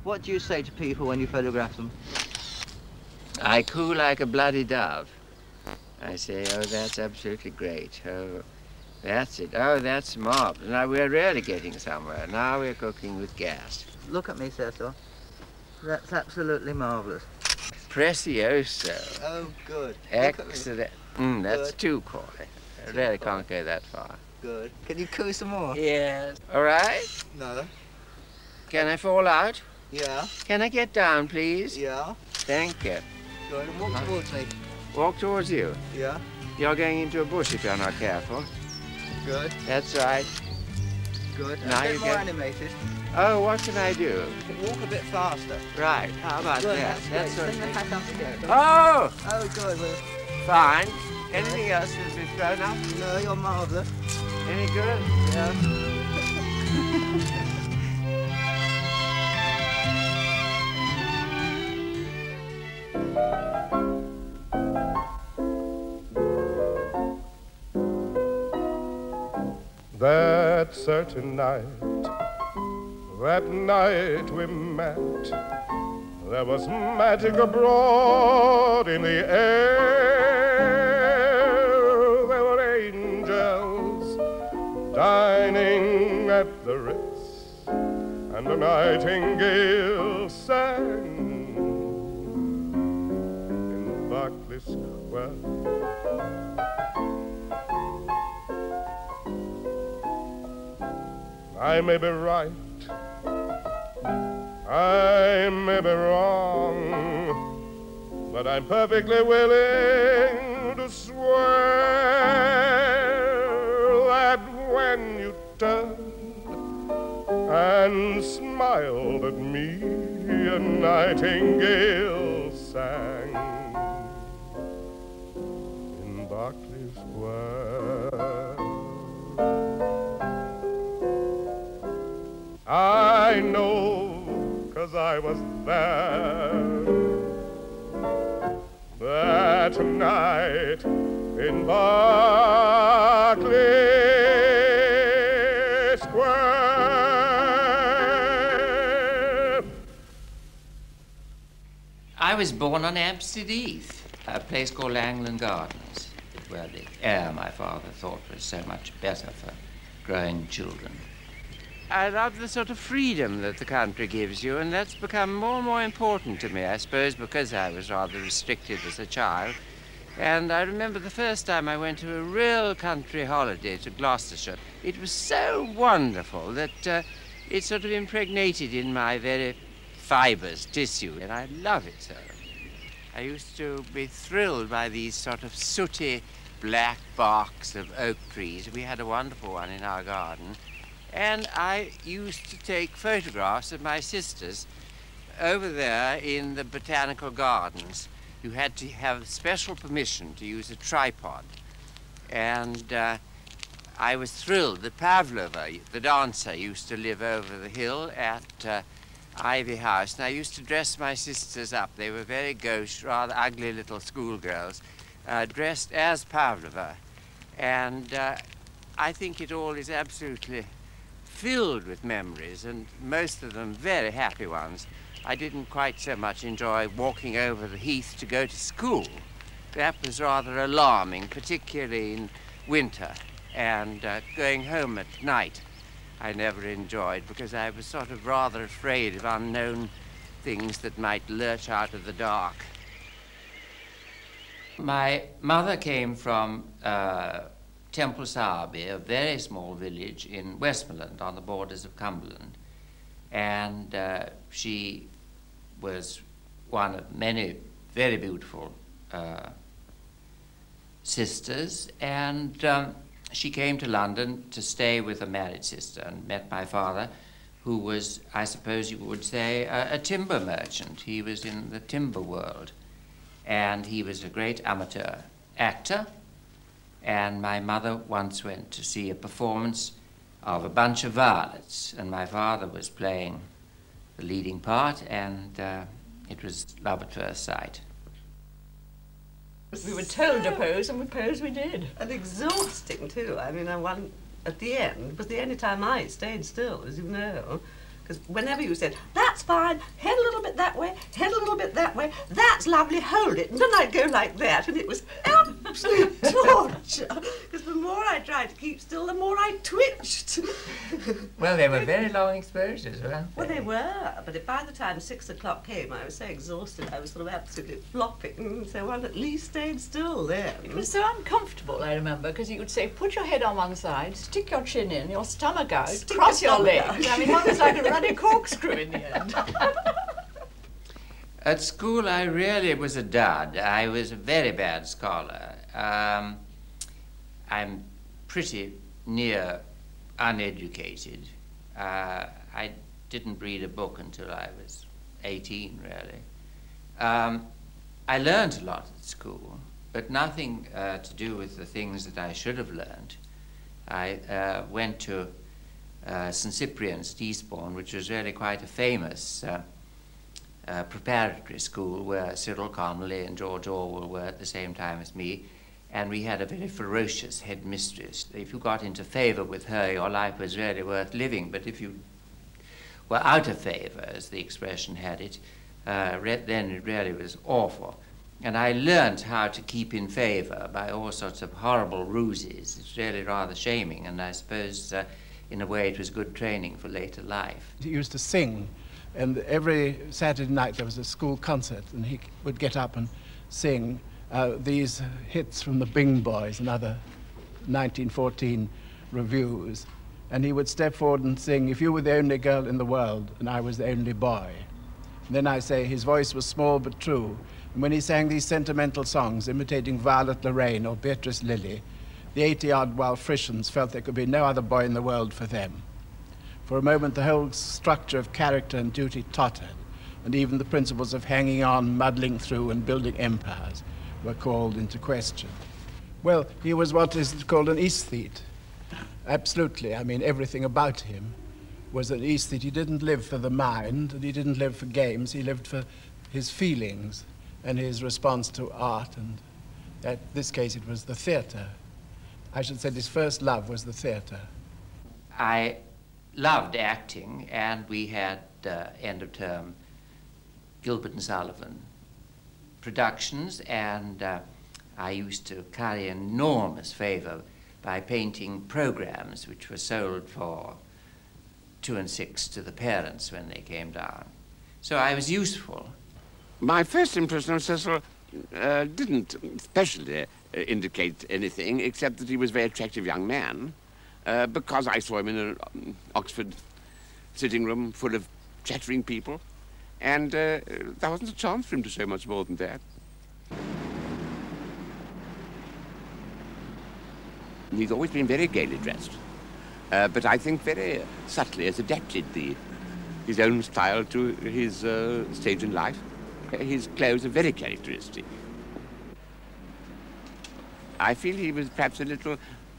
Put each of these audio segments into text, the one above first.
What do you say to people when you photograph them? I coo like a bloody dove. I say, oh, that's absolutely great. Oh, that's it. Oh, that's marvelous. Now we're really getting somewhere. Now we're cooking with gas. Look at me, Cecil. That's absolutely marvellous. Precioso. Oh, good. Excellent. That's too coy. I really can't go that far. Good. Can you coo some more? Yes. All right. No. Can I fall out? Yeah. Can I get down, please? Yeah. Thank you. Go ahead and walk towards me. Walk towards you. Yeah. You're going into a bush if you're not careful. Good. That's right. Good. Now A bit you more get... animated. Oh, what can I do? You can walk a bit faster. Right. How about Good, that? that's Sort great. of Send the hat up again. Oh! Oh, good. Well, Fine. Anything else that's been thrown up? no, you're marvellous. Any good? Yeah. That certain night, that night we met, there was magic abroad in the air. There were angels dining at the Ritz, and a nightingale sang in Berkeley Square. I may be right, I may be wrong, but I'm perfectly willing to swear that when you turned and smiled at me, a nightingale sang in Berkeley Square. I know, 'cause I was there that night in Berkeley Square. I was born on Hampstead Heath, a place called Langland Gardens, where the air, my father thought, was so much better for growing children. I love the sort of freedom that the country gives you, and that's become more and more important to me, I suppose, because I was rather restricted as a child. And I remember the first time I went to a real country holiday to Gloucestershire. It was so wonderful that it sort of impregnated in my very fibers, tissue, and I love it so. I used to be thrilled by these sort of sooty black barks of oak trees. We had a wonderful one in our garden. And I used to take photographs of my sisters over there in the botanical gardens. You had to have special permission to use a tripod. And I was thrilled that Pavlova, the dancer, used to live over the hill at Ivy House. And I used to dress my sisters up. They were very gauche, rather ugly little schoolgirls, dressed as Pavlova. And I think it all is absolutely filled with memories, and most of them very happy ones. I didn't quite so much enjoy walking over the heath to go to school. That was rather alarming, particularly in winter, and going home at night I never enjoyed, because I was sort of rather afraid of unknown things that might lurch out of the dark. My mother came from Temple Sowerby, a very small village in Westmoreland on the borders of Cumberland. And she was one of many very beautiful sisters. And she came to London to stay with a married sister and met my father, who was, I suppose you would say, a timber merchant. He was in the timber world. And he was a great amateur actor. And my mother once went to see a performance of A Bunch of Violets, and my father was playing the leading part, and it was love at first sight. We were told to pose, and we posed we did. And exhausting, too. I mean, at the end, was the only time I stayed still, as you know. Because whenever you said, that's that's fine. Head a little bit that way, head a little bit that way. That's lovely, hold it. And then I'd go like that, and it was absolute torture. Because the more I tried to keep still, the more I twitched. Well, they were very long exposures, weren't they? Well, they were, but by the time 6 o'clock came, I was so exhausted, I was sort of absolutely flopping, so one at least stayed still then. It was so uncomfortable, I remember, because you would say, put your head on one side, stick your chin in, your stomach out, cross your legs. I mean, one was like a ruddy corkscrew in the end. At school, I really was a dud. I was a very bad scholar. I'm pretty near uneducated. I didn't read a book until I was 18, really. I learned a lot at school, but nothing to do with the things that I should have learned. I went to St. Cyprian's at Eastbourne, which was really quite a famous preparatory school where Cyril Connolly and George Orwell were at the same time as me, and we had a very ferocious headmistress. If you got into favor with her, your life was really worth living, but if you were out of favor, as the expression had it, then it really was awful. And I learned how to keep in favor by all sorts of horrible ruses. It's really rather shaming, and I suppose in a way it was good training for later life. He used to sing, and every Saturday night there was a school concert, and he would get up and sing these hits from the Bing Boys and other 1914 reviews. And he would step forward and sing, "If you were the only girl in the world and I was the only boy." And then I say his voice was small but true. And when he sang these sentimental songs, imitating Violet Lorraine or Beatrice Lilly, the 80-odd wild Frisians felt there could be no other boy in the world for them. For a moment, the whole structure of character and duty tottered, and even the principles of hanging on, muddling through, and building empires were called into question. Well, he was what is called an aesthete. Absolutely. I mean, everything about him was an aesthete. He didn't live for the mind, and he didn't live for games. He lived for his feelings and his response to art, and in this case it was the theatre. I should say his first love was the theatre. I loved acting, and we had end of term Gilbert and Sullivan productions, and I used to curry enormous favor by painting programs which were sold for 2 and 6 to the parents when they came down. So I was useful. My first impression of Cecil didn't especially indicate anything except that he was a very attractive young man, because I saw him in an Oxford sitting room full of chattering people, and there wasn't a chance for him to show much more than that. He's always been very gaily dressed, but I think very subtly has adapted his own style to his stage in life. His clothes are very characteristic. I feel he was perhaps a little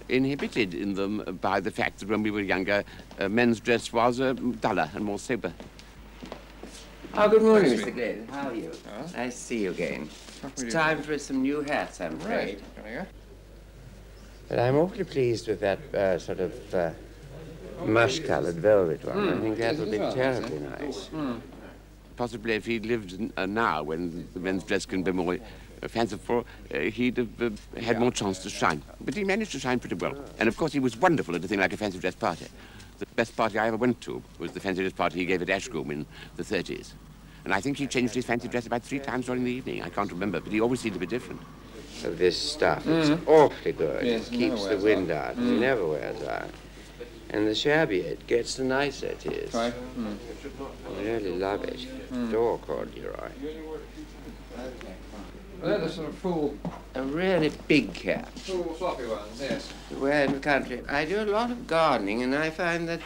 inhibited in them by the fact that when we were younger, men's dress was duller and more sober. Oh, good morning, Mr. Glenn. How are you? Nice to see you again. It's time for some new hats, I'm afraid. Right. But I'm awfully pleased with that sort of mush-colored velvet one. I think that would be terribly nice. Possibly if he'd lived now, when the men's dress can be more fanciful, he'd have had more chance to shine. But he managed to shine pretty well. And of course he was wonderful at a thing like a fancy dress party. The best party I ever went to was the fancy dress party he gave at Ashcombe in the 30s. And I think he changed his fancy dress about 3 times during the evening. I can't remember, but he always seemed to be different. Of this stuff, it's awfully good. Yes, it keeps the wind out. It never wears out. And the shabbier it gets, the nicer it is. Right. I really love it. Adore corduroy. Well, they're the sort of full... A really big cap. Full floppy ones, yes. Where in the country, I do a lot of gardening, and I find that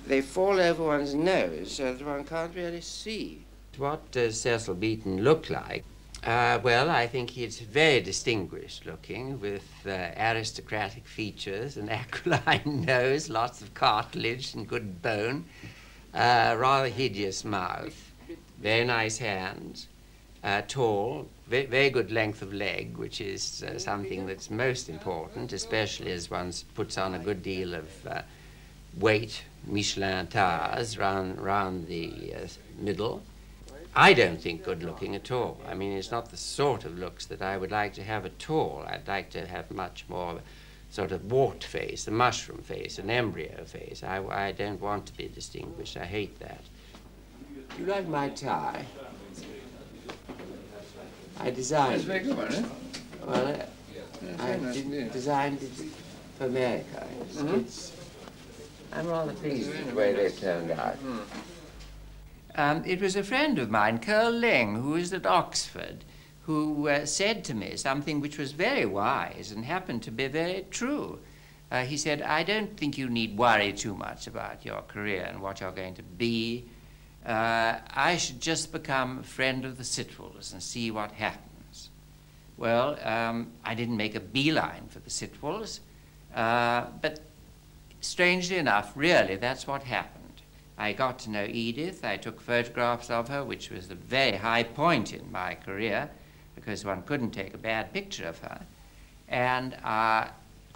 they fall over one's nose so that one can't really see. What does Cecil Beaton look like? Well, I think he's very distinguished looking, with aristocratic features, an aquiline nose, lots of cartilage and good bone, rather hideous mouth, very nice hands, tall, very good length of leg, which is something that's most important, especially as one puts on a good deal of weight Michelin tires round the middle. I don't think good looking at all. I mean, it's not the sort of looks that I would like to have at all. I'd like to have much more of a sort of wart face, a mushroom face, an embryo face. I don't want to be distinguished. I hate that. You like my tie? I designed That's very good, isn't it? Well, I designed it for America. I'm rather pleased with the way they turned out. It was a friend of mine, Curl Ling, who is at Oxford, who said to me something which was very wise and happened to be very true. He said, I don't think you need worry too much about your career and what you're going to be. I should just become a friend of the Sitwells and see what happens. Well, I didn't make a beeline for the Sitwells, but strangely enough, really, that's what happened. I got to know Edith. I took photographs of her, which was a very high point in my career, because one couldn't take a bad picture of her. And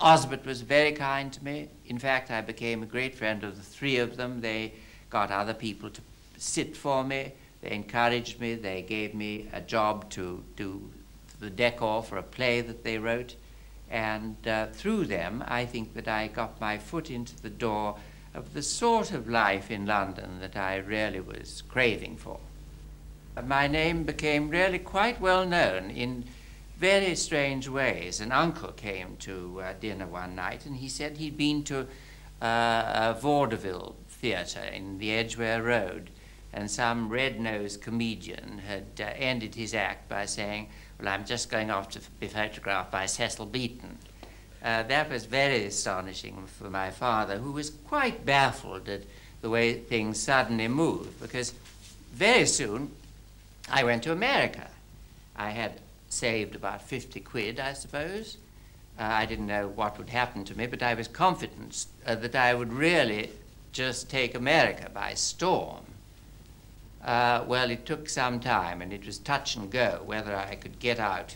Osbert was very kind to me. In fact, I became a great friend of the three of them. They got other people to sit for me. They encouraged me. They gave me a job to do the decor for a play that they wrote. And through them, I think that I got my foot into the door of the sort of life in London that I really was craving for. My name became really quite well known in very strange ways. An uncle came to dinner one night, and he said he'd been to a vaudeville theatre in the Edgware Road, and some red-nosed comedian had ended his act by saying, well, I'm just going off to be photographed by Cecil Beaton. That was very astonishing for my father, who was quite baffled at the way things suddenly moved, because very soon I went to America. I had saved about 50 quid, I suppose. I didn't know what would happen to me, but I was confident that I would really just take America by storm. Well, it took some time, and it was touch and go whether I could get out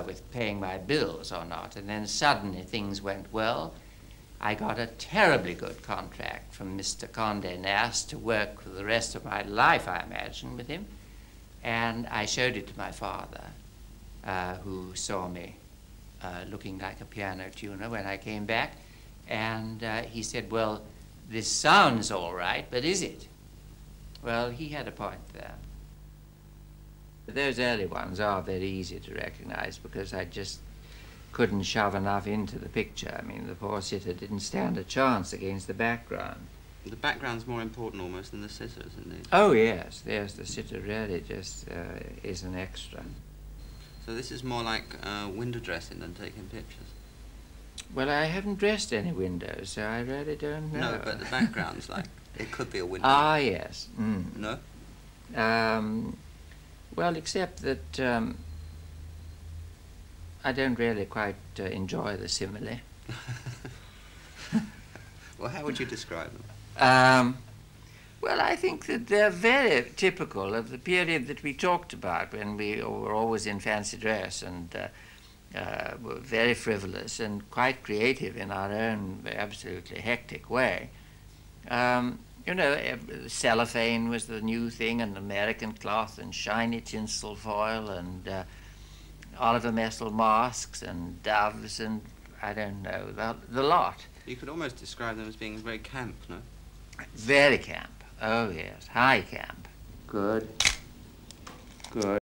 with paying my bills or not. And then suddenly things went well. I got a terribly good contract from Mr. Condé Nast to work for the rest of my life, I imagine, with him. And I showed it to my father, who saw me looking like a piano tuner when I came back. And he said, well, this sounds all right, but is it? Well, he had a point there. Those early ones are very easy to recognize because I just couldn't shove enough into the picture. I mean, the poor sitter didn't stand a chance against the background. The background's more important almost than the sitter, isn't it? Oh, yes, yes, the sitter really just is an extra. So this is more like window dressing than taking pictures? Well, I haven't dressed any windows, so I really don't know. No, but the background's like, it could be a window. Ah, yes. No? Well, except that I don't really quite enjoy the simile. Well, how would you describe them? Well, I think that they're very typical of the period that we talked about when we were always in fancy dress and were very frivolous and quite creative in our own absolutely hectic way. You know, cellophane was the new thing, and American cloth, and shiny tinsel foil, and Oliver Messel masks, and doves, and I don't know, the lot. You could almost describe them as being very camp, no? Very camp. Oh, yes, high camp. Good. Good.